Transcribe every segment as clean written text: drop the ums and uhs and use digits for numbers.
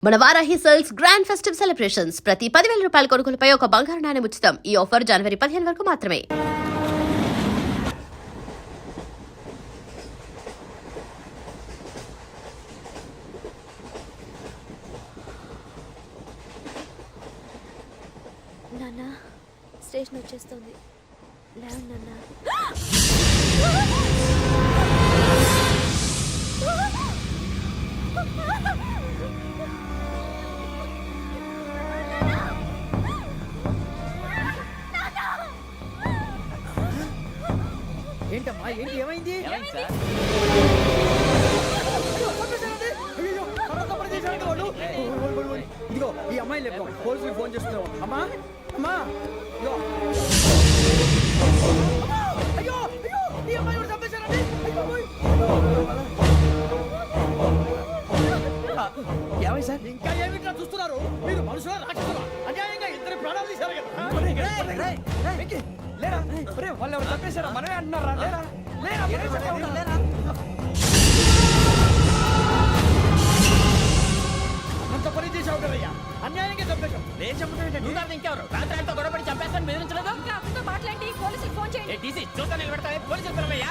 మన Varahi sales grand festive celebrations ప్రతి 10,000 రూపాయల కొనుగోలుపై ఒక బంగారు నాణెం ఉచితం. ఈ ఆఫర్ జనవరి 15 వరకు మాత్రమే. నాన్న స్టేషన్ వచ్చేస్తుంది. లేవు నాన్న. ఏంటమ్మా ఏంటి ఏమైంది? ఇదిగో ఈ అమ్మాయి లేపు పోలీసులకు ఫోన్ చేస్తున్నావు. అమ్మా అమ్మా ఇదిగో. అయ్యో అయ్యో ఈ అమ్మాయి కూడా చంపేశారండి. ఏమై సార్ ఇంకా ఏమిట్లా చూస్తున్నారు? మీరు మనుషుల రాక్షసులా? అన్యాయంగా ఇద్దరు ప్రాణాలు తీశారు కదా. లేరా వాళ్ళు ఎవరు చంపేశారా? మనమే అంటున్నారా? లేరా లేరా లేరా అంత పని చేసావు కదయ్యా, అన్యాయంగా చంపేశావు. నేను చంపడం నువ్వు కాదు ఇంకెవరు? రాత్రి ఆయనతో గొడవపడి చంపేస్తాను బెదిరించలేదు. మాట్లాడి పోలీసులు ఫోన్ చేయండి. టీసీ చూస్తా నిలబెడతా పోలీసులు పిలవయ్యా.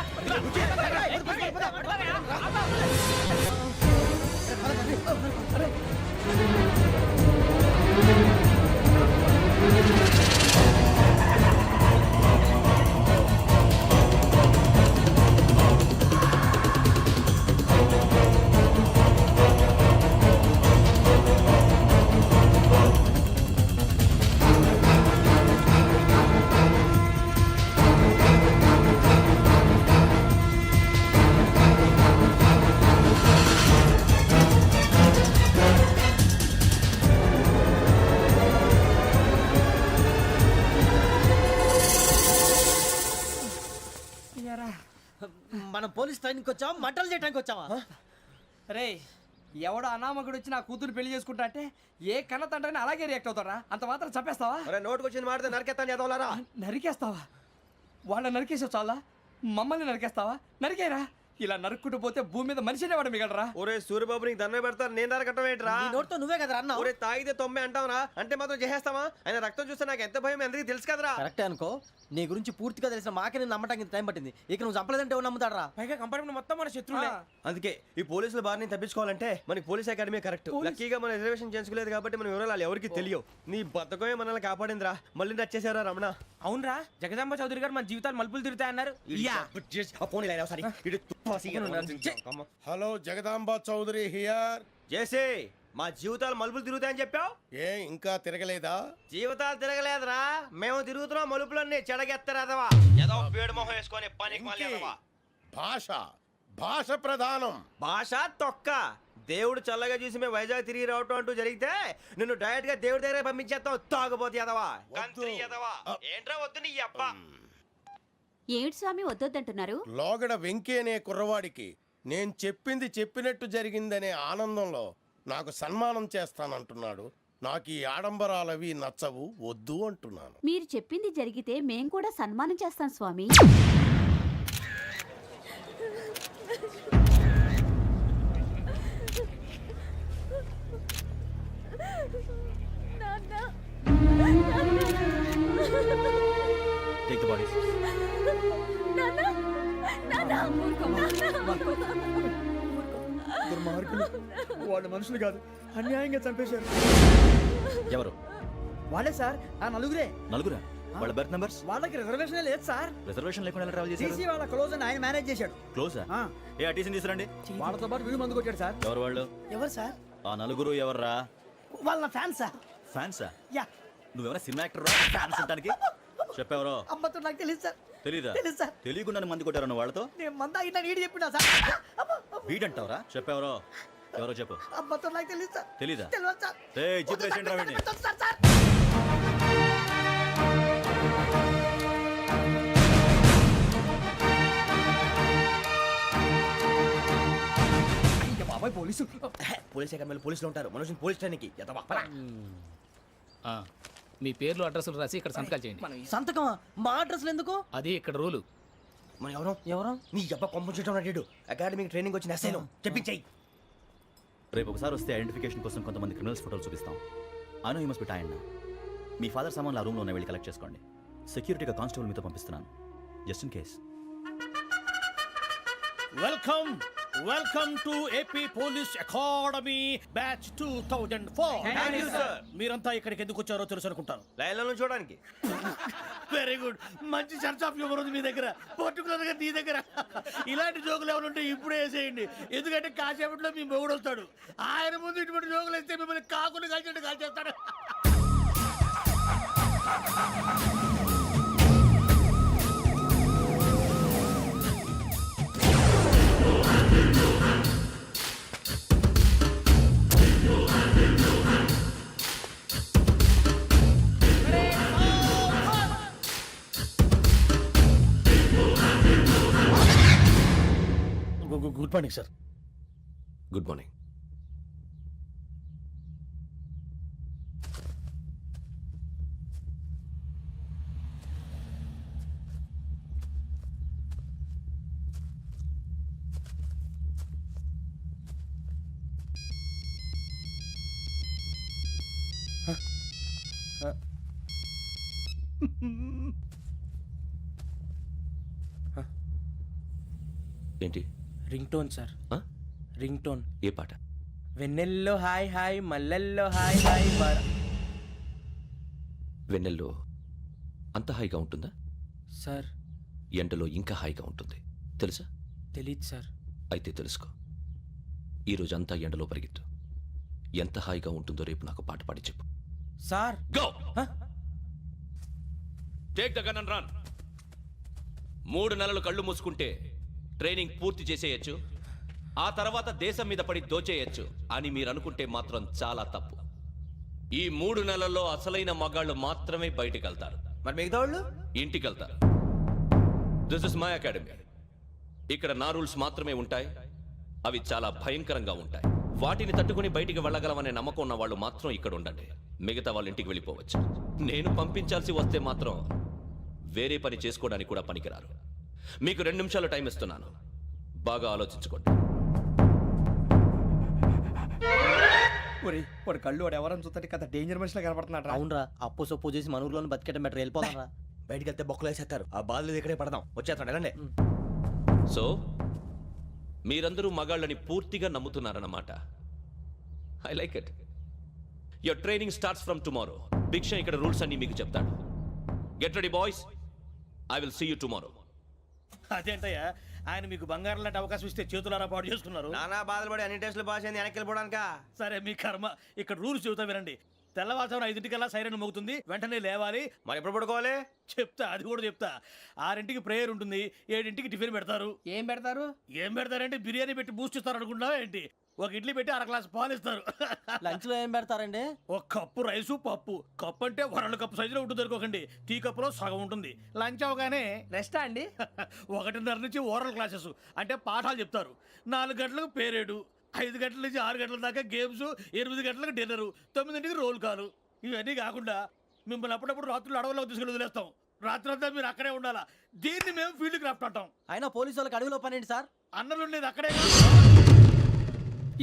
మనం పోలీస్ ట్రైనింగ్కి వచ్చావా మంటలు చేయడానికి వచ్చావా? రే ఎవడో అనామకుడు వచ్చి నా కూతురు పెళ్లి చేసుకుంటా అంటే ఏ కన్న తండ్రిని అలాగే రియాక్ట్ అవుతారా? అంత మాత్రం చంపేస్తావా? నోటుకు వచ్చింది మాడితే నరికేస్తాను చదవాలరా. నరికేస్తావా? వాళ్ళని నరికేసావు చాలా, మమ్మల్ని నరికేస్తావా? నరికేరా. ఇలా నరుక్కుంటూ పోతే భూమి మీద మనిషినే వాడు మిగలరా. ఒరే సూర్యబాబు నీకు దండ పెడతారు, నేను నరకటం ఏంట్రా? నోటితో నువ్వే కదా అన్నా. ఒరే తాగితే తొమ్మే అంటావరా? అంటే మాత్రం చేసేస్తావా? ఆయన రక్తం చూస్తే నాకు ఎంత భయం అందరికీ తెలుసు కదరా. కరెక్టే అనుకో, నీ గురించి పూర్తిగా తెలిసిన మాకే నేను నమ్మటానికి టైం పట్టింది. ఇక నువ్వు చంపలేదంటే ఎవరు నమ్ముతాడరా? పైగా కంపార్ట్మెంట్ మొత్తం మన శత్రువులే. అందుకే ఈ పోలీసుల బారిని తప్పించుకోవాలంటే మనకి పోలీస్ అకాడమీ కరెక్ట్. లక్కీగా మన రిజర్వేషన్ చేసుకోలేదు కాబట్టి మన వివరాలు ఎవరికి తెలియవు. నీ బతకమే మనల్ని కాపాడిందిరా. మళ్ళీ నచ్చేసారా రమణ? అవునరా, జగదాంబ చౌదరి గారు మన జీవితాలు మలుపులు తిరుగుతాయన్నారు. Hello Jagadamba Chowdary here. చేసే మా జీవితాలు మలుపులు తిరుగుతాయని చెప్పావు. ఏ ఇంకా తిరగలేదా? జీవితాలు తిరగలేదురా, మేము తిరుగుతున్నాం మలుపులన్నీ. చెడగెత్తరాదవా ఏదో పేడు మొహం వేసుకొని పనికి మాలేదవా. భాష భాష ప్రధానం. భాష తొక్క. దేవుడు చల్లగా చూసి మేము వైజాగ్ తిరిగి రావటం అంటూ జరిగితే నిన్ను డైరెక్ట్ గా దేవుడి దగ్గర పంపించేస్తాం. తాగబోతు ఎదవా, కంత్రి ఎదవా. ఏంట్రా వద్దు నీ అబ్బ. ఏమిటి స్వామి వద్దొద్దంటున్నారు? లోగడ వెంకీ అనే కుర్రవాడికి నేను చెప్పింది చెప్పినట్టు జరిగిందనే ఆనందంలో నాకు సన్మానం చేస్తానంటున్నాడు. నాకు ఈ ఆడంబరాలవి నచ్చవు, వద్దు అంటున్నాను. మీరు చెప్పింది జరిగితే మేం కూడా సన్మానం చేస్తాం స్వామి. Take the bodies. దుర్మార్గులు, వాళ్ళు మనుషులు కాదు, అన్యాయంగా చంపేశారు. ఎవరు? వాళ్ళే సార్, ఆ నలుగురే. నలుగురా? వాళ్ళ బర్త్ నంబర్స్? వాళ్ళకి రిజర్వేషన్ లేదు సార్. రిజర్వేషన్ లేకుండా ఎలా ట్రావెల్ చేశారు? టీసీ వాళ్ళ క్లోజ్ అని ఆయన మేనేజ్ చేశాడు. క్లోజా? ఏ ఆ టీసీని తీసుకురండి. వాళ్ళతో పాటు వీడు మందు కొట్టాడు సార్. ఎవరు వాళ్ళు? ఎవరు సార్? ఆ నలుగురు ఎవర్రా? వాళ్ళ ఫ్యాన్స్ సార్. ఫ్యాన్సా? యా. నువ్వెవరా సినిమా యాక్టర్ రా ఫ్యాన్స్ అంటానికి? చెప్పెవరో? అమ్మతో నాకు తెలియదు సార్. తెలీదా? తెలుసు సార్. తెలియకుండా మంది కొట్టారన్న వాళ్ళతో? నేను మంద అయినా నీడి చెప్పినా సార్. వీడంటావరా? చెప్పెవరో? ఎవరో చెప్పు. అమ్మతో నాకు తెలియదు సార్. తెలీదా? తెలియదు సార్. చిత్రేషన్ రావండి. బాబాయ్ పోలీసు. పోలీస్ అకాడమీలో పోలీసులు ఉంటారు. మనుషులు పోలీస్ ట్రైనింగ్కి ఎదవా. మీ పేర్లు అడ్రస్లు రాసి ఇక్కడ సంతకాలు చేయండి. సంతకమా? మా అడ్రస్లు ఎందుకు? అది ఇక్కడ రూలు. మనం ఎవరో ఎవరు? నీ అబ్బా పంపించడం అడిగాడు. అకాడమిక్ ట్రైనింగ్ వచ్చిన అసైనం చెప్పించాయి. రేపు ఒకసారి వస్తే ఐడెంటిఫికేషన్ కోసం కొంతమంది క్రిమినల్స్ ఫోటోలు చూపిస్తాం. I know you must be టైండ్. Me father సామాన్లు ఆ రూమ్లో ఉన్న వెళ్ళి కలెక్ట్ చేసుకోండి. సెక్యూరిటీగా కానిస్టేబుల్ మీతో పంపిస్తున్నాను, just in case. Welcome welcome to AP police academy batch 2004. మీరంతా ఇక్కడికి ఎందుకు వచ్చారో తెలుసు అనుకుంటాను. లైన్లో చూడడానికి. వెరీ గుడ్, మంచి సెన్స్ ఆఫ్ హ్యూమర్ ఉంది మీ దగ్గర, పర్టికులర్ గా నీ దగ్గర. ఇలాంటి జోకులు ఏమైనా ఉంటే ఇప్పుడే వేసేయండి, ఎందుకంటే కాసేపట్లో మీ మొగుడు వస్తాడు. ఆయన ముందు ఇటువంటి జోకులు వేస్తే మిమ్మల్ని కాకుని కాల్చేట్టు కాల్చేస్తాడు. Good morning sir. Good morning. ఏంటి? Ring tone sir, ring tone. ఏ పాట? వెన్నెల్లో హాయ్ హాయ్, మల్లెల్లో హాయ్ హాయ్. వెన్నెల్లో అంత హాయిగా ఉంటుందా? సార్ ఎండలో ఇంకా హాయిగా ఉంటుంది తెలుసా? తెలీదు సార్. అయితే తెలుసుకో, ఈరోజు అంతా ఎండలో పరిగెత్తు. ఎంత హాయిగా ఉంటుందో రేపు నాకు పాట పాడి చెప్పు. Sir go take the gun and run. 3 నెలలు కళ్ళు మూసుకుంటే ట్రైనింగ్ పూర్తి చేసేయచ్చు, ఆ తర్వాత దేశం మీద పడి దోచేయచ్చు అని మీరు అనుకుంటే మాత్రం చాలా తప్పు. ఈ 3 నెలల్లో అసలైన మగాళ్ళు మాత్రమే బయటికి వెళ్తారు. మరి మిగతా వాళ్ళు ఇంటికి వెళ్తారు. This is my academy. ఇక్కడ నా రూల్స్ మాత్రమే ఉంటాయి, అవి చాలా భయంకరంగా ఉంటాయి. వాటిని తట్టుకుని బయటికి వెళ్ళగలమనే నమ్మకం ఉన్న వాళ్ళు మాత్రం ఇక్కడ ఉండండి, మిగతా వాళ్ళు ఇంటికి వెళ్ళిపోవచ్చు. నేను పంపించాల్సి వస్తే మాత్రం వేరే పని చేసుకోవడానికి కూడా పనికిరారు. మీకు 2 నిమిషాలు టైం ఇస్తున్నాను, బాగా ఆలోచించుకోండి. వాడు కళ్ళు వాడు ఎవరైనా చూస్తే కదా డేంజర్ మనిషిలో కనపడుతున్నాడు. అవునరా, అప్పు సొప్పు చేసి మన ఊర్లో బతికేయడం బెటర్. వెళ్ళిపోతారా? బయటికి వెళ్తే బొక్కలు వేసేస్తారు, ఆ బాధలు ఇక్కడే పడదాం. వచ్చేస్తాడు వెళ్ళండి. సో మీరందరూ మగాళ్ళని పూర్తిగా నమ్ముతున్నారన్నమాట. I like it. Your training starts from tomorrow. Bhiksha ఇక్కడ రూల్స్ అన్ని మీకు చెప్తాడు. Get ready boys, I will see you tomorrow. అదేంటయ్యా, ఆయన మీకు బంగారం లాంటి అవకాశం ఇస్తే చేతులారా పాటు చేసుకున్నారు. నానా బాధలు పడి అన్ని టెస్టులు పాస్ అయింది, వెనక్కి వెళ్ళిపోవడానికా? సరే మీ కర్మ. ఇక్కడ రూల్స్ చెబుతా వినండి. తెల్లవారుజామున 5 సైరన్ మోగుతుంది, వెంటనే లేవాలి. మరి ఎప్పుడు పడుకోవాలి? చెప్తా, అది కూడా చెప్తా. 6 ప్రేయర్ ఉంటుంది, 7 టిఫిన్ పెడతారు. ఏం పెడతారు? ఏం పెడతారంటే బిర్యానీ పెట్టి బూస్ట్ ఇస్తారు అనుకుంటున్నావా ఏంటి? ఒక ఇడ్లీ పెట్టి 1 గ్లాస్ పాలు ఇస్తారు. లంచ్ లో ఏం పెడతారండి? ఒక కప్పు రైసు పప్పు. కప్పు అంటే 1 కప్పు సైజులో ఉంటుంది అనుకోకండి, టీ కప్పులో సగం ఉంటుంది. లంచ్ అవగానే రెస్టా అండి? 1:30 నుంచి ఓరల్ క్లాసెస్ అంటే పాఠాలు చెప్తారు. 4 గంటలకు పేరేడు, 5 గంటల నుంచి 6 గంటల దాకా గేమ్స్, 8 గంటలకు డిన్నరు, 9ంటికి రోల్ కాలు. ఇవన్నీ కాకుండా మిమ్మల్ని అప్పుడప్పుడు రాత్రులు అడవుల్లో తీసుకుని వదిలేస్తాం. రాత్రి అంతా మీరు అక్కడే ఉండాలా. దీన్ని మేము ఫీల్డ్ క్రాఫ్ట్ అంటాం. అయినా పోలీసు వాళ్ళకి అడవిలో పని ఏంటి సార్? అన్నలు ఉండేది అక్కడే.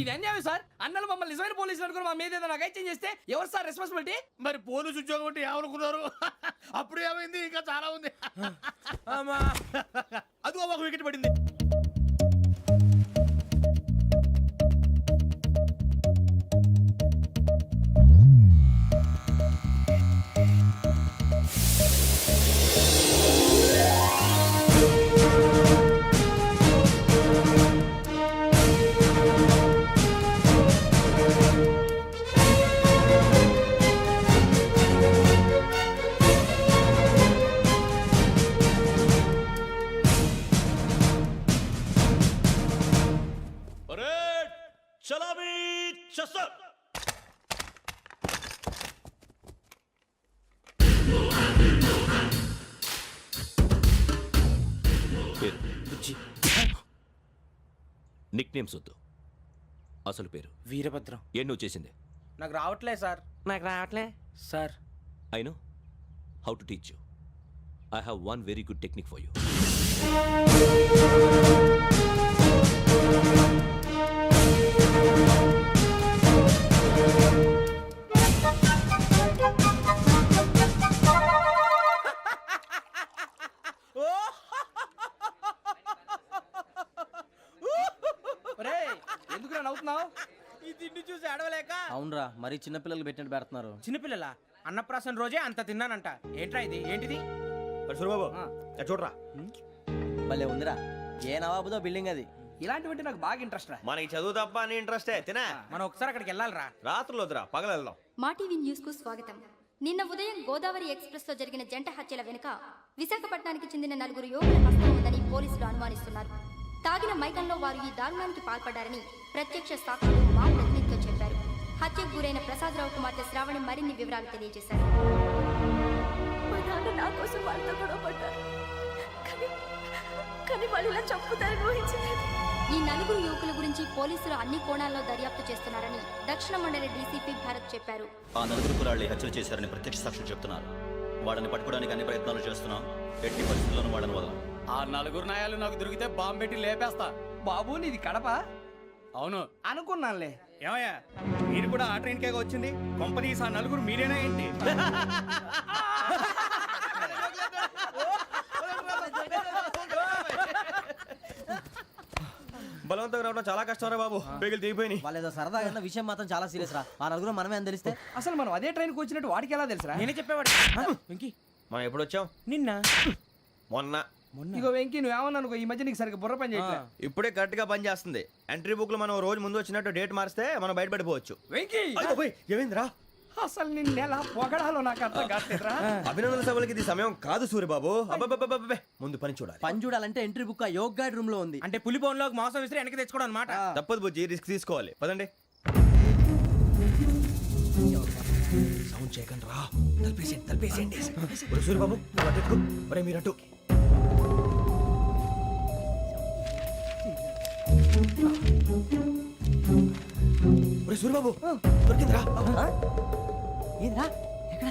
ఇది అన్యాయం సార్. అన్నలు మమ్మల్ని నిజమైన పోలీసులు అనుకుని మా మీద ఏదైనా అగైత్యం చేస్తే ఎవరు సార్ రెస్పాన్సిబిలిటీ? మరి పోలీసు ఉద్యోగం అంటే ఏమనుకున్నారు? అప్పుడు ఏమైంది, ఇంకా చాలా ఉంది. అది ఒక వికెట్ పడింది. చలామీ చసర్. పేరు నిక్ నేమ్స్ వద్దు, అసలు పేరు. వీరభద్రం. ఏం నువ్వు చేసింది? నాకు రావట్లే సార్. నాకు రావట్లే sir. I know how to teach you. I have one very good technique for you. అవునరా మరి చిన్నపిల్లలు పెట్టినట్టు పెడుతున్నారు. చిన్నపిల్లల అన్నప్రాసన రోజే అంత తిన్నానంట. ఏంట్రా ఇది? ఏంటిది? సూరిబాబు చూడరా భలే ఉందిరా. ఏ నవాబుదో బిల్డింగ్ అది. ఇలాంటివంటే నాకు బాగా ఇంట్రెస్ట్ రా. మనకి చదువు తప్ప అని ఇంట్రెస్టే తినా. మనం ఒకసారి అక్కడికి వెళ్ళాలిరా. రాత్రులు వద్దురా పగలు వెళ్దాం. మా టీవీ న్యూస్ కు స్వాగతం. నిన్న ఉదయం గోదావరి ఎక్స్ప్రెస్ లో జరిగిన జంట హత్యల వెనుక విశాఖపట్నానికి చెందిన 4 యువకుల హస్తం ఉందని పోలీసులు అనుమానిస్తున్నారు. తాగిన మైకంలో వారు ఈ దారుణానికి పాల్పడ్డారని ప్రత్యక్ష సాక్షులు మా ప్రతినిధితో చెప్పారు. హత్యకు గురైన ప్రసాదరావు కుమార్తె శ్రావణి మరిన్ని వివరాలు తెలియజేశారు. మా నాన్న నా కోసం వాళ్ళతో గొడవ పడ్డారు, కానీ వాళ్ళు ఇలా చంపుతారని ఊహించలేదు. ఈ 4 యువకుల గురించి పోలీసులు అన్ని కోణాల్లో దర్యాప్తు చేస్తున్నారని దక్షిణ మండలి డీసీపీ భరత్ చెప్పారు. ఆ 4 కురాళ్ళు హత్యలు చేశారని ప్రత్యక్ష సాక్షులు చెప్తున్నారు. వాళ్ళని పట్టుకోవడానికి అన్ని ప్రయత్నాలు చేస్తున్నాం. ఎట్టి పరిస్థితుల్లోనూ వాళ్ళని వదలం. ఆ 4 నాయాలు నాకు దొరికితే బాంబు పెట్టి లేపేస్తా. బాబు నీది కడప? అవును అనుకున్నానులే. ఏమయ్యా మీరు కూడా ఆ ట్రైన్ కేగా వచ్చింది? కంపెనీస్ ఆ 4 మీరేనా ఏంటి? బలవంతంగా రావడం చాలా కష్టం రా బాబు. బేగులు దిగిపోయినాయి. వాళ్ళు ఏదో సరదాగా అన్న విషయం మాత్రం చాలా సీరియస్ రా. ఆ 4 మనమే అని తెలిస్తే అసలు మనం అదే ట్రైన్కి వచ్చినట్టు వాడికి ఎలా తెలుసురా? నేనే చెప్పేవాడు. వెంకీ మనం ఎప్పుడు వచ్చాం? నిన్న మొన్న. ఇగో వెంకీ నువ్వేమన్నా అనుకో, ఈ మధ్య నీకు సరిగ్గా బుర్ర పని చేయట్లే. ఇప్పుడే కరెక్ట్ గా పని చేస్తుంది. ఎంట్రీ బుక్ లో మనం రోజు ముందు వచ్చినట్టు డేట్ మారిస్తే మనం బయటపడిపోవచ్చు. వెంకీ ఏమైందిరా? అసలు నిన్న ఎలా పొగడాలో నాకు అర్థం కాట్లేదురా. అభినందన సభలకి ఇది సమయం కాదు సూరిబాబు. అబ్బబ్బబ్బబ్బబ్బే. ముందు పని చూడాలి. పని చూడాలంటే ఎంట్రీ బుక్ ఆ యోగ్ గైడ్ రూమ్ లో ఉంది. అంటే పులి బోన్లోకి మాంసం విసిరి వెనక్కి తెచ్చుకోవడం అనమాట. తప్పదు బుజ్జి, రిస్క్ తీసుకోవాలి. పదండి. సౌండ్ చేయకండి రా. తలపేసేయండి. సూరిబాబు నువ్వు అటు ఎత్తుకో. ఒరే మీరు అటు. ఒరే సూరిబాబు దొరికిందిరా. ఏంద్రా ఎక్కడ?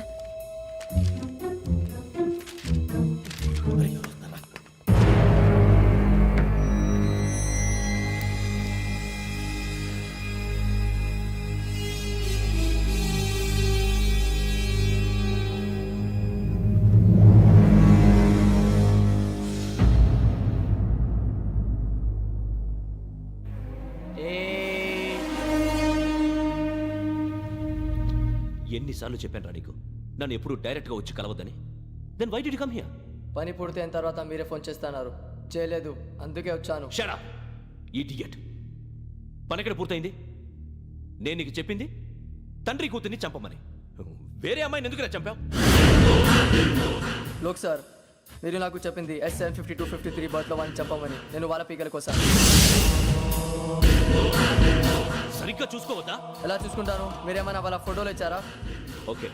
ఎన్నిసార్లు చెప్పాను రా నీకు నన్ను ఎప్పుడు డైరెక్ట్ గా వచ్చి కలవద్దని? Then why did you come here? పని పూర్తయిన తర్వాత మీరే ఫోన్ చేస్తున్నారు. చేయలేదు, అందుకే వచ్చాను. Shut up idiot. పని ఎక్కడ పూర్తయింది? నేను నీకు చెప్పింది తండ్రి కూతుర్ని చంపమని. వేరే అమ్మాయిని ఎందుకు చంపావు? లోక్ సార్, మీరు నాకు చెప్పింది S75253 బర్త్లో వాళ్ళని చంపమని. నేను వాళ్ళ పీకల కోసం. సరిగ్గా చూసుకోవద్దా? ఎలా చూసుకుంటాను? మీరేమైనా వాళ్ళ ఫోటోలు ఇచ్చారా? ఓకే,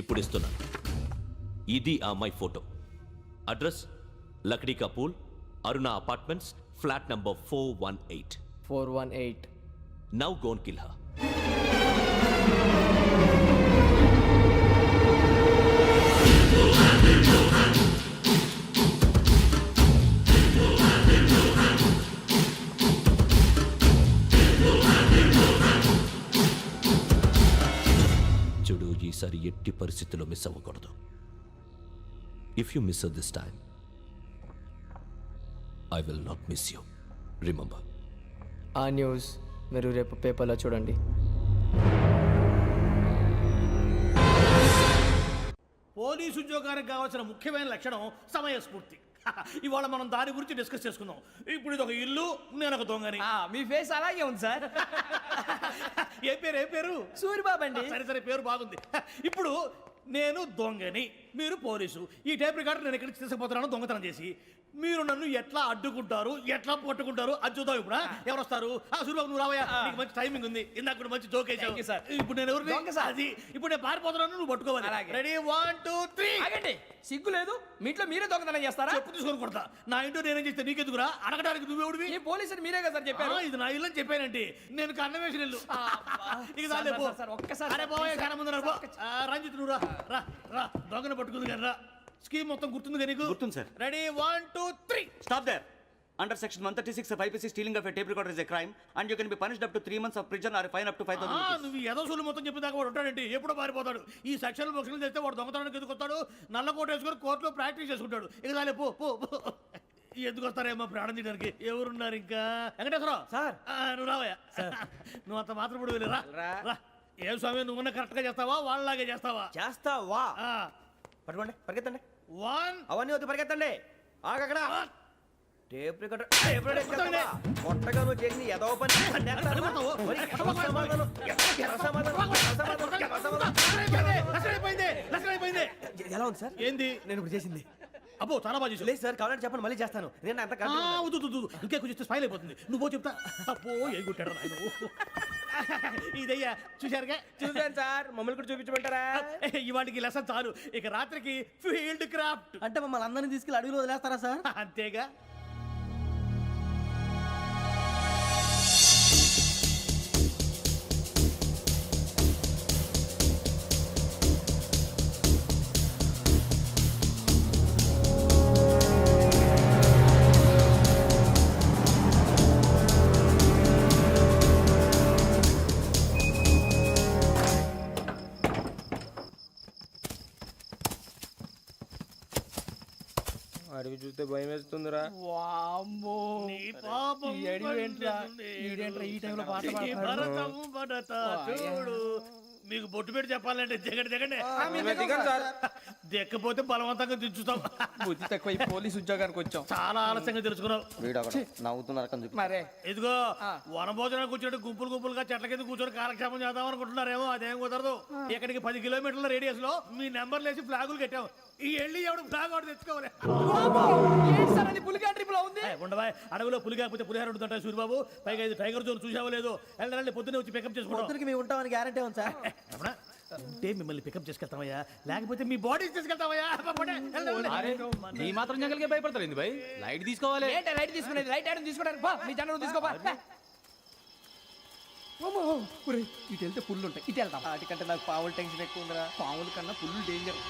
ఇప్పుడు ఇస్తున్నాను. ఇది ఆ అమ్మాయి ఫోటో. అడ్రస్ లక్డీ కా pool, Aruna apartments, flat number 418. 418. Now go and kill her. చూడు, ఈసారి ఎట్టి పరిస్థితుల్లో మిస్ అవ్వకూడదు. If you miss this time I will not miss you. Remember. ఆ న్యూస్ మీరు రేపు పేపర్లో చూడండి. పోలీసు ఉద్యోగానికి కావాల్సిన ముఖ్యమైన లక్షణం సమయస్ఫూర్తి. ఇవాళ మనం దాని గురించి డిస్కస్ చేసుకుందాం. ఇప్పుడు ఇది ఒక ఇల్లు, నేను ఒక దొంగని. మీ ఫేస్ అలాగే ఉంది సార్. ఏ పేరు? సూరిబాబు అండి. సరే పేరు బాగుంది. ఇప్పుడు నేను దొంగని, మీరు పోలీసు. ఈ టైప్ రికార్డు నేను ఎక్కడికి తీసుకుపోతున్నాను దొంగతనం చేసి. మీరు నన్ను ఎట్లా అడ్డుకుంటారు, ఎట్లా పట్టుకుంటారు అది చూద్దాం. ఇప్పుడు ఎవరు వస్తారు? సూరిబాబు నువ్వు రావయ్యా, నీకు మంచి టైమింగ్ ఉంది. ఇందాక కూడా మంచి జోక్ వేసావు సార్. ఇప్పుడు నేను ఎవరు? అది ఇప్పుడు నేను పారిపోతున్నాను, నువ్వు పట్టుకోవాలి. రెడీ 1 2 3. ఆగండి, సిగ్గు లేదు? మీ ఇంట్లో మీరే దొంగతనం చేస్తారా? చెప్పు తీసుకొని కొడతా. నా ఇంట్లో నేనేం చేస్తే నీకెందుకురా? అడగడానికి నువ్వెవడివి? ఈ పోలీసులు మీరే కదా సార్ చెప్పారు. ఇది నా ఇల్లు అని చెప్పానంటే నేను కన్నవేసిన ఇల్లు. ఒక్కసారి అరే బాబాయ్ చాలా ముందు రంజిత్ నువ్వు రా రా దొంగను పట్టుకుంది కానీ రా. స్కీమ్ మొత్తం గుర్తుంది కానీ నీకు? గుర్తుంది sir. Ready 1 2 3. Stop there. Under section 136 of IPC, stealing of a tape recorder is a crime and you can be punished up to 3 months of prison or a fine up to 5,000 rupees. నువ్వు ఏదో సూలు మొత్తం చెప్పేదాకా వాడు ఉంటాడండి. ఎప్పుడో పారిపోతాడు. ఈ సెక్షన్లు బొక్షన్లు చేస్తే వాడు దొంగతనానికి ఎదుకొస్తాడు. నల్ల కోట వేసుకొని కోర్టులో ప్రాక్టీస్ చేసుకుంటాడు. ఇక చాలే పో పో. ఎందుకు వస్తారేమో ప్రాణం తీయడానికి. ఎవరున్నారు ఇంకా? వెంకటేశ్వరరావు సార్. నువ్వు రావయ్యా. నువ్వు అంత మాత్రం ఇప్పుడు వెళ్ళి రా. ఏం స్వామి, నువ్వు కరెక్ట్ గా చేస్తావా వాళ్ళలాగే చేస్తావా? చేస్తావా? పట్టుకోండి, పరిగెత్తండి. 1 అవన్నీ వద్దు, పరిగెత్తండి. ఆగక్కడ టేప్ రికార్డర్ కొట్టగా నువ్వు చేసి ఏదో పని ఎలా ఉంది సార్? ఏంది? నేను ఇప్పుడు చేసింది. అబ్బో చాలా బాగా చేసావు. లేదు సార్, కావాలంటే చెప్పండి, మళ్ళీ చేస్తాను. నేను అంత ఇంకే కొంచెం స్మైల్ అయిపోతుంది. నువ్వు చెప్తా. అబ్బో ఏం కొట్టాడు నాయన. ఇదయ్యా చూశారుగా? చూసాను సార్, మమ్మల్ని కూడా చూపించమంటారా? ఇవాటికి లెసన్ చాలు. ఇక రాత్రికి ఫీల్డ్ క్రాఫ్ట్. అంటే మమ్మల్ని అందరినీ తీసుకెళ్ళి అడుగులో వదిలేస్తారా సార్? అంతేగా. అడిగి చూస్తే భయం వేస్తుందిరా. నీ పాపం ఈ భరతము భరత చూడు. మీకు బొట్టు పెట్టి చెప్పాలంటే దిగండి. దిక్కపోతే బలవంతంగా దించుతాం. బుద్ధి తక్కువ పోలీస్ ఉద్యోగానికి వచ్చాం. చాలా ఆలస్యంగా తెలుసుకున్నావు. నవ్వుతున్నారు మరే. ఇదిగో వనభోజనానికి కూర్చోటి గుంపులుగా చెట్ల కింద కూర్చొని కాలక్షేపం చేద్దాం అనుకుంటున్నారేమో. అదేం కుదరదు. ఇక్కడికి 10 కిలోమీటర్ల రేడియస్ లో మీ నెంబర్లు వేసి ఫ్లాగులు కట్టాం. ఈ వెళ్ళి ఎవడు ఫ్లాగ్ ఒకటి తెచ్చుకోవాలి. ఉండవా, అడవిలో పులి కాకపోతే పులిహార ఉంటుంటాయి సూర్యబాబు. పైగా ఇది టైగర్ జోన్ చూసావో లేదో. వెళ్ళండి, పొద్దున్నే వచ్చి పికప్ చేసుకుంటాం. మేము ఉంటామని గ్యారంటీ ఉంది సార్. ఉంటే మిమ్మల్ని పికప్ చేసుకెళ్తామయ్యా, లేకపోతే మీ బాడీ తీసుకెళ్తామయ్యా. నీ మాత్రం జంగల్కే భయపడతారు ఏంది భయ్? లైట్ తీసుకోవాలి. లైట్ తీసుకునేది లైట్ ఐటమ్ తీసుకోవడానికి బా, నీ జనరు తీసుకోబా. ఇటు వెళ్తే పుల్లు ఉంటాయి, ఇటు వెళ్తాం. వాటికంటే నాకు పావులు టెన్షన్ ఎక్కువ ఉందిరా. పాముల కన్నా పుల్లు డేంజర్.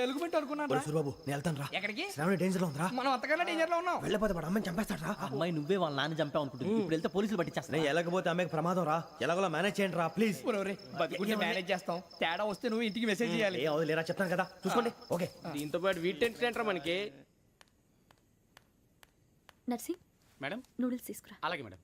ఎలుగుబెట్టి అనుకున్నాను. సూర్యబాబు నేను వెళ్తాను రా. ఎక్కడికి? శ్రావణి డేంజర్ లో ఉందిరా. మనం అంతకన్నా డేంజర్ లో ఉన్నాం. వెళ్ళపోతే వాడు అమ్మాయిని చంపేస్తాడు రా. అమ్మాయి నువ్వే వాళ్ళ నాన్న చంపావు అనుకుంటుంది. ఇప్పుడు వెళ్తే పోలీసులు పట్టించేస్తా. నేను వెళ్ళకపోతే అమ్మాయికి ప్రమాదం రా. ఎలాగోలా మేనేజ్ చేయండి రా ప్లీజ్. బతుకుంటే మేనేజ్ చేస్తాం. తేడా వస్తే నువ్వు ఇంటికి మెసేజ్ చేయాలి. ఏ అవును లేరా, చెప్తాను కదా, చూసుకోండి. ఓకే. దీంతో పాటు వీటి టెంట్ మనకి. నర్సి మేడం నూడిల్స్ తీసుకురా. అలాగే మేడం.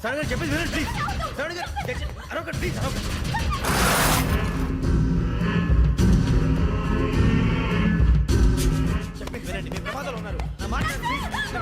శ్రావణి గారు చెప్పేది వినండి ప్లీజ్. శ్రావణి గారు అరొకటి ప్లీజ్, అరొకటి. చెప్పేది వినండి, మీ ప్రమాదాలు ఉన్నారు. నా మాట వినండి, ప్లీజ్.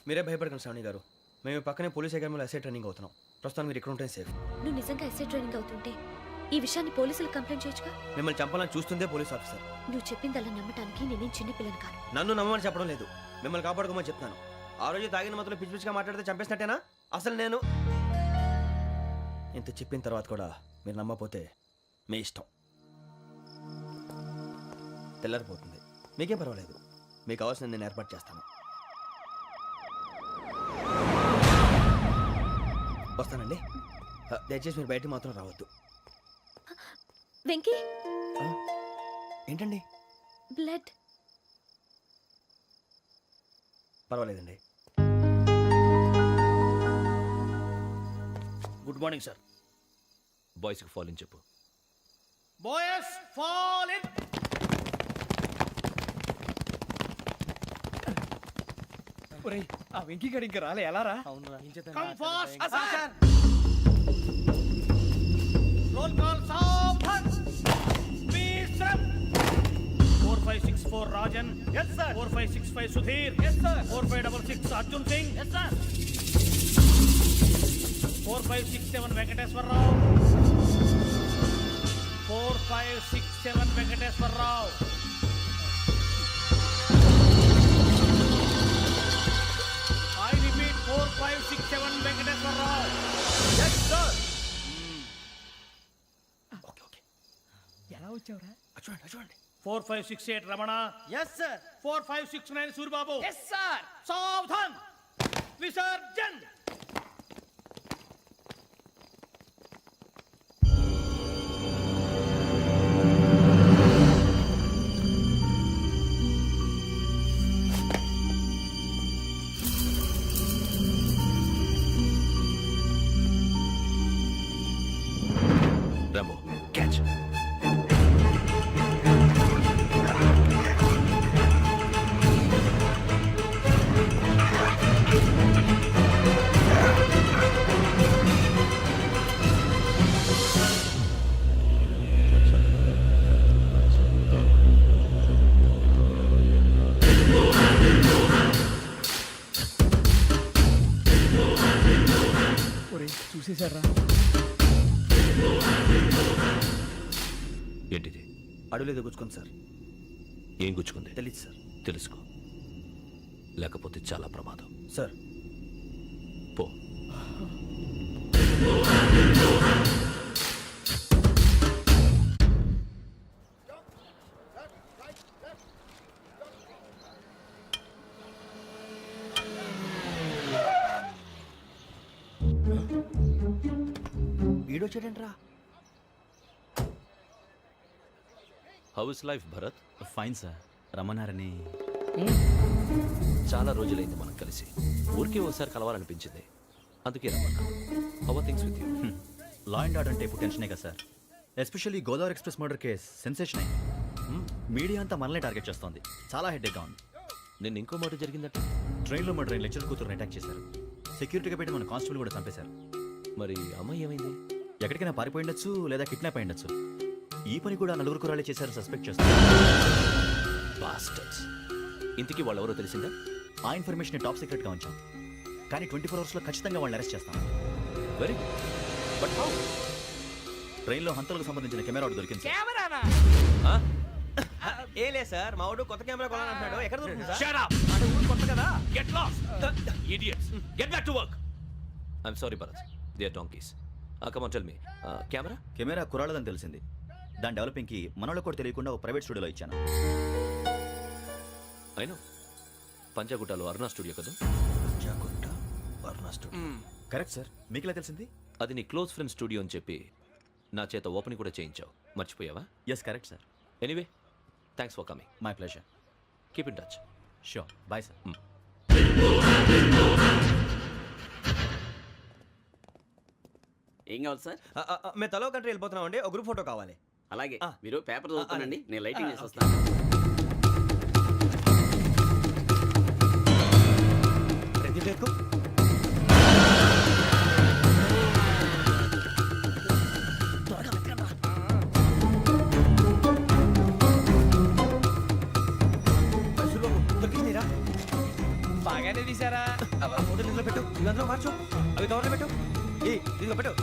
మీరే భయపడకండి శ్రావణి గారు. మేము పక్కనే పోలీస్ అకాడమీలో ఎస్ఐ ట్రైనింగ్ అవుతున్నాం. ప్రస్తుతం మీరు ఇక్కడ ఉంటే సేఫ్. నువ్వు నిజంగా ఎస్ఐ ట్రైనింగ్ అవుతుంటే ఈ విషయాన్ని పోలీసులకు కంప్లైంట్ చేయొచ్చుగా. మిమ్మల్ని చంపాలని చూస్తుందే పోలీస్ ఆఫీసర్. నువ్వు చెప్పిందల్లా నమ్మటానికి నేనేం చిన్నపిల్లని కాను. నన్ను నమ్మమని చెప్పడం లేదు, మిమ్మల్ని కాపాడుకోమని చెప్తాను. ఆ రోజు తాగిన మాత్రం పిచ్చి పిచ్చిగా మాట్లాడితే చంపేసినట్టేనా? అసలు నేను ఇంత చెప్పిన తర్వాత కూడా మీరు నమ్మపోతే మీ ఇష్టం. తెల్లారిపోతుంది, మీకేం పర్వాలేదు. మీకు కావాల్సిన నేను ఏర్పాటు చేస్తాను. వస్తానండి. దయచేసి మీరు బయట మాత్రం రావద్దు. వెంకీ ఏంటండి? బ్లడ్. పర్వాలేదండి. Good morning sir. బాయ్స్కి ఫాలో చెప్పు. Boys fall in. ఒరేయ్ ఆ వెంకీ గడి ఇంకా రాలే ఎలా రా? Come fast sir. Roll call సావధాన్. విశ్రమ్. 4564 Rajan. yes sir. 4565 Sudheer. yes sir. 4566 Arjun Singh. yes sir. 4567 Venkateswararao. 4567 Venkateswararao. I repeat 4567 Venkateswararao. yes sir. Okay okay ఎలా వచ్చావురా? చూడండి చూడండి. 4568 Ramana. Yes sir. 4569 Suribabu. Yes sir. సావధాన్. విసర్జన్. Rambo catch. ఒరేయ్ చూసేశారా? ఏంటిది? అడవిలో గుచ్చుకోండి సార్. ఏం గుచ్చుకుంది? తెలీదు సార్. తెలుసుకో, లేకపోతే చాలా ప్రమాదం. సార్ పో. ఈడొచ్చాడేంట్రా? How is life Bharat? Fine sir. రమ్మన్నారని. చాలా రోజులైంది మనం కలిసి. ఊరికే ఒకసారి కలవాలనిపించింది, అందుకే రమ్మన్నా. How are things with you? Law and order అంటే ఇప్పుడు టెన్షనే కదా sir. Especially Godavari express murder case sensation అయింది. మీడియా అంతా మనల్ని టార్గెట్ చేస్తోంది. చాలా హెడ్ఏక్గా ఉంది. నిన్న ఇంకో మాట జరిగిందట. ట్రైన్లో మా ట్రైన్ లెక్చర్ కూతురుని అటాక్ చేశారు. సెక్యూరిటీగా పెట్టి మన కానిస్టేబుల్ కూడా చంపేశారు. మరి అమ్మాయి ఏమైంది? ఎక్కడికైనా పారిపోయి ఉండొచ్చు, లేదా కిడ్నాప్ అయి ఉండొచ్చు. ఈ పని కూడా నలుగురు కురాలే చేశారు సస్పెక్ట్ చేస్తారు. బాస్టర్స్. ఇంతకీ వాళ్ళెవరో తెలిసిందా? ఆ ఇన్ఫర్మేషన్ టాప్ సీక్రెట్గా ఉంచాం, కానీ 24 అవర్స్లో ఖచ్చితంగా వాళ్ళని అరెస్ట్ చేస్తాం. Very but how? ట్రైన్లో హంతలకు సంబంధించిన కెమెరా ఒకటి దొరికింది సార్. కెమెరానా? ఏలే సార్, మా వాడు కొత్త కెమెరా కొనాలంటున్నాడు. ఎక్కడ దొరుకుతుంది సార్? Shut up! అంటే ఊరు కొత్త కదా. Get lost! Idiots! Get back to work! I'm sorry, Bharat. They are donkeys. Come on, tell me. Camera? Camera కురాలదని తెలిసింది. దాని డెవలపింగ్కి మనోళ్ళకి కూడా తెలియకుండా ఒక ప్రైవేట్ స్టూడియోలో ఇచ్చాను. I know. పంజాగుట్టలో అరుణ స్టూడియో కదా? జాగుట్ట వర్ణ స్టూడియో. Correct sir. మీకు ఇలా తెలిసింది? అది నీ క్లోజ్ ఫ్రెండ్ స్టూడియో అని చెప్పి నా చేత ఓపెనింగ్ కూడా చేయించావు. మర్చిపోయావా? Yes correct sir. Anyway, thanks for coming. My pleasure. Keep in touch. Sure. Bye sir. ఏం కావాలి సార్? మేము తలో కంట్రీ వెళ్ళిపోతున్నాం అండి. ఒక గ్రూప్ ఫోటో కావాలి. అలాగే మీరు పేపర్ చదువుతానండి, నేను లైటింగ్ చేసి వస్తాను. ప్రతి పేరుకు దొరికిందిరా. బాగానే తీసారా? ఫోటోలు ఇందులో పెట్టు, ఇవి అందులో మార్చు, అవి కవర్లో పెట్టు. ఇదిగో పెట్టు.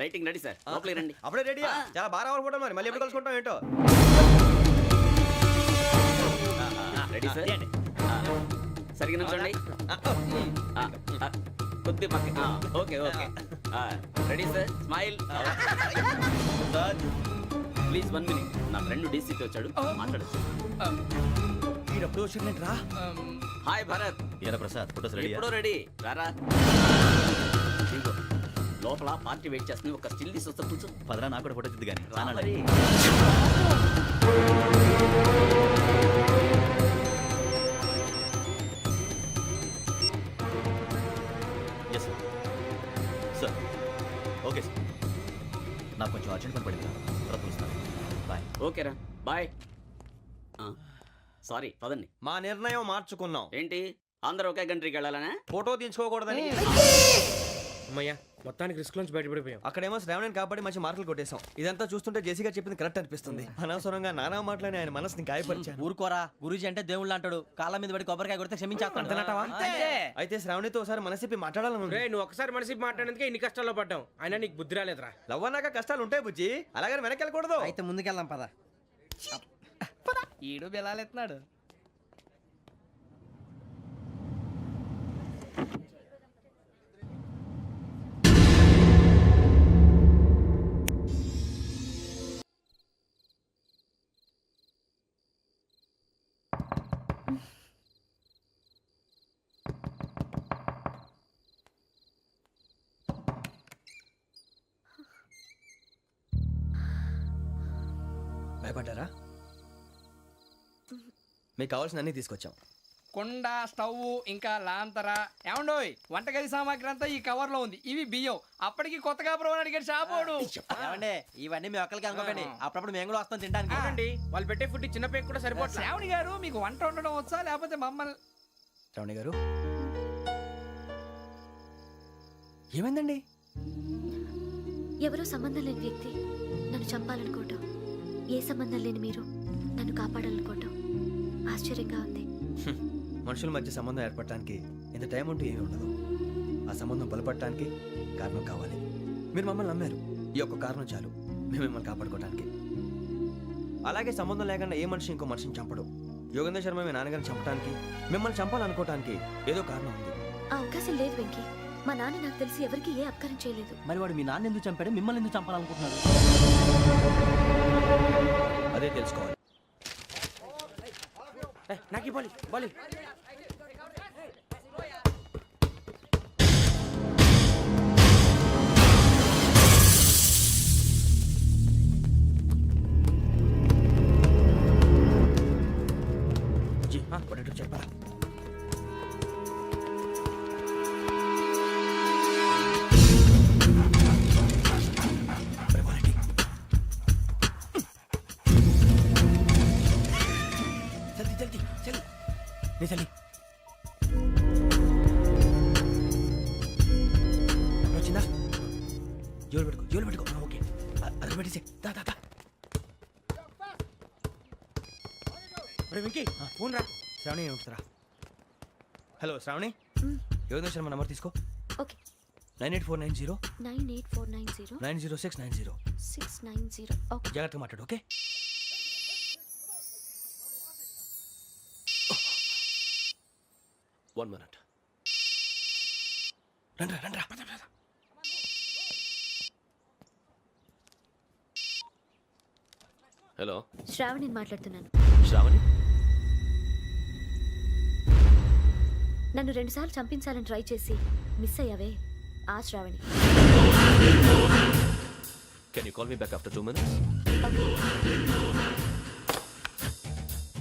లైటింగ్ రెడీ సార్, లోపలికి రండి. అప్పుడే రెడీ? చాలా బాగా రావాలి ఫోటో. మరి మళ్ళీ ఎప్పుడు కలుసుకుంటాం ఏంటో. Ready sir. సరిగ్గా నుంచోండి. కొద్ది పక్క. Okay okay. Ready sir. Smile. Please 1 minute. నా ఫ్రెండ్ డీసీకి వచ్చాడు, మాట్లాడచ్చు. ఈడప్పుడు వచ్చిందంటరా. హాయ్ భరత్. ఏరా ప్రసాద్, ఫోటోస్ రెడీ? ఎప్పుడో రెడీ. రారా. ఇదిగో, లోపల పార్టీ వెయిట్ చేస్తుంది. ఒక స్టిల్ తీసి వస్తా, కూర్చో. పదరా, నాకు కూడా ఫోటో తిద్ది కానీ. రా మరి. ఓకేరా బాయ్. సారీ పదండి. మా నిర్ణయం మార్చుకున్నాం. ఏంటి అందరూ ఒకే కంట్రీకి వెళ్ళాలనే? ఫోటో తీసుకోకూడదని. అమ్మయ్యా మొత్తానికి రిస్క్ నుంచి బయటపడిపోయాం. అక్కడేమో శ్రావణిని కాబట్టి మంచి మార్కులు కొట్టేశాం. ఇదంతా చూస్తుంటే జేసీగా చెప్పింది కరెక్ట్ అనిపిస్తుంది. అనవసరంగా నానా మాటలని ఆయన మనసుని గాయపరిచాను. ఊరుకోరా, గురూజీ అంటే దేవుళ్ళు అంటాడు. కాళ్ళ మీద పడి కొబ్బరికాయ కొడితే క్షమించేస్తాడు. అయితే శ్రావణితో ఒకసారి మనసిప్పి మాట్లాడాలను. నువ్వు ఒకసారి మనిషి మాట్లాడేందుకే ఇన్ని కష్టాల్లో పడ్డాం. అయినా నీకు బుద్ధి రాలేదురా. లవ్ అన్నాక కష్టాలు ఉంటాయి బుజ్జి, అలాగని వెనక్కి వెళ్ళకూడదు. అయితే ముందుకెళ్దాం పద. ఈడు బెలాలెత్తున్నాడు. భయపడ్డారా? మీకు కావాల్సిన అన్ని తీసుకొచ్చాం. కుండ, స్టవ్, ఇంకా లాంతర. ఏమండోయ్, వంటగది సామాగ్రి అంతా ఈ కవర్ లో ఉంది. ఇవి బియ్యం. అప్పటికి కొత్తగా బ్రౌన్ అడిగాడు షాపోడు. ఇవన్నీ మీ ఒక్కరికి అనుకోకండి, అప్పుడప్పుడు మేము కూడా వస్తాం తినడానికి. వాళ్ళు పెట్టే ఫుడ్ చిన్న పేక్ కూడా సరిపోతుంది. శ్రావణి గారు మీకు వంట వండడం వచ్చా లేకపోతే మమ్మల్ని? శ్రావణి గారు ఏమైందండి? ఎవరో సంబంధం లేని వ్యక్తి నన్ను చంపాలనుకోవటం, ఏ సంబంధం లేని మీరు నన్ను కాపాడాలనుకోవటం ఆశ్చర్యంగా ఉంది. మనుషుల మధ్య సంబంధం ఏర్పడటానికి ఇంత టైం ఉంటే ఏమీ ఉండదు. ఆ సంబంధం బలపడటానికి కారణం కావాలి. మీరు మమ్మల్ని నమ్మారు, ఈ ఒక్క కారణం చాలు మేము మిమ్మల్ని కాపాడుకోవడానికి. అలాగే సంబంధం లేకుండా ఏ మనిషి ఇంకో మనిషిని చంపడు. యోగేంద్ర శర్మ మీ నాన్నగారిని చంపడానికి, మిమ్మల్ని చంపాలనుకోవటానికి ఏదో కారణం ఉంది. ఆ అవకాశం లేదు వెంకీ. మా నాన్న నాకు తెలిసి ఎవరికి ఏ అపకారం చేయలేదు. మరి వాడు మీ నాన్న ఎందుకు చంపాడు, మిమ్మల్ని ఎందుకు చంపాలనుకుంటున్నాడు? అదే తెలుసుకోవాలి. నాకు బాలి బాలి. చెప్పరా? వచ్చిందా? జోలు పెట్టుకో. ఓకే, అది పెట్టేసి వెంకీ ఫోన్ రా. శ్రావణి ఏమిటిరా? హలో శ్రావణి, యోగేంద్ర శర్మ నంబర్ తీసుకో. ఓకే. 98490 98490 90690. 690. ఓకే. జాగ్రత్తగా మాట్లాడు. ఓకే. One minute. రండ్రా. హలో, శ్రావణిని మాట్లాడుతున్నాను. శ్రావణి? నన్ను 2 సార్లు చంపించాలని ట్రై చేసి మిస్ అయ్యావే, ఆ Shravani. Can you call me back after 2 minutes?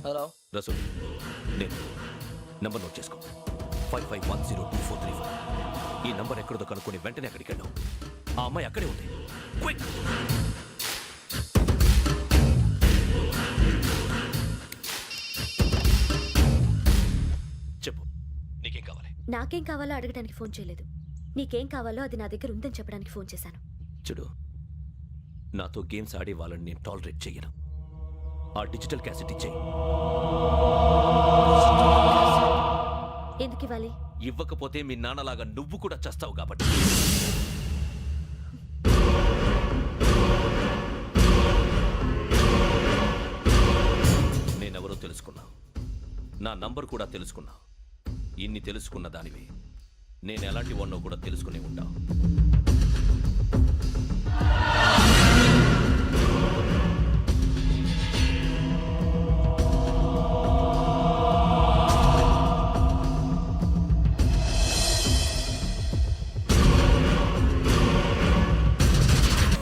Hello Rasool, నేను నంబర్ నోట్ చేసుకో. 55102435. ఈ నంబర్ ఎక్కడదో కనుక్కొని వెంటనే అక్కడికి వెళ్ళాం. ఆ అమ్మాయి అక్కడే ఉంది. క్విక్! చెప్పు, నీకేం కావాలి? నాకేం కావాలో అడగడానికి ఫోన్ చేయలేదు. నీకేం కావాలో అది నా దగ్గర ఉందని చెప్పడానికి ఫోన్ చేశాను. చూడు, నాతో గేమ్స్ ఆడే వాళ్ళని నేను టాలరేట్ చెయ్యను. ఆ డిజిటల్ క్యాసెట్ ఇచ్చేయి. ఎందుకు ఇవ్వాలి? ఇవ్వకపోతే మీ నాన్నలాగా నువ్వు కూడా చస్తావు కాబట్టి. నేనెవరో తెలుసుకున్నావు, నా నంబర్ కూడా తెలుసుకున్నావు. ఇన్ని తెలుసుకున్న దానివి నేను ఎలాంటి వాడినో కూడా తెలుసుకునే ఉంటావు.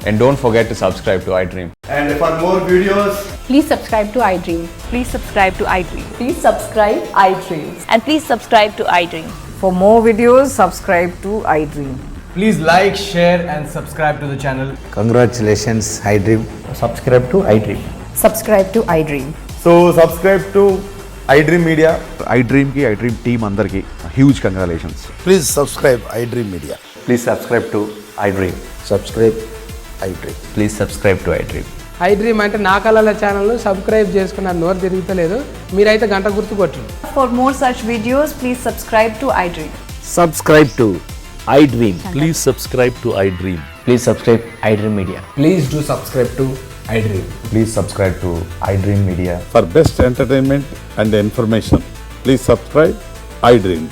And don't forget to subscribe to iDream. And for more videos, Please subscribe to iDream. Please subscribe to iDream. Please subscribe iDream. And please subscribe to iDream. For more videos, subscribe to iDream. please like, share and subscribe to the channel. Congratulations, iDream. Subscribe to iDream. Subscribe to iDream. So subscribe to iDream Media. iDream ki iDream team andarki huge congratulations. Please subscribe iDream media. Please subscribe to iDream. Subscribe iDream. Please subscribe to iDream. iDream అంటే నా కళల channel subscribe చేసుకున్న నోరు తిరుగుతలేదు మీరైతే గంట గుర్తు కొట్టండి. For more such videos, please subscribe to iDream. Subscribe to iDream. Please subscribe to iDream. Please subscribe iDream Media. Please do subscribe to iDream. Please subscribe to iDream Media. For best entertainment and information, please subscribe iDream.